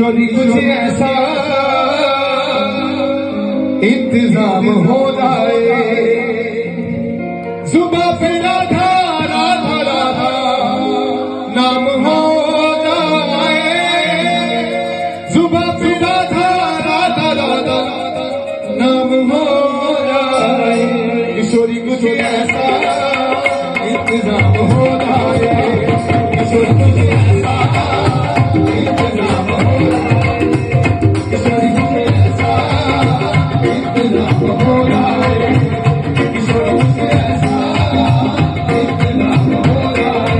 किशोरी कुछ ऐसा इंतजाम हो जाए, सुबह पे राधा राधा राधा नाम हो जाए, सुबह पे राधा राधा राधा नाम हो जाए। किशोरी कुछ ऐसा इंतजाम हो जाए, किशोरी कुछ ऐसा इंतजाम हो जाए, किशोरी कुछ ऐसा इंतजाम हो जाए, किशोरी कुछ ऐसा इंतजाम हो जाए।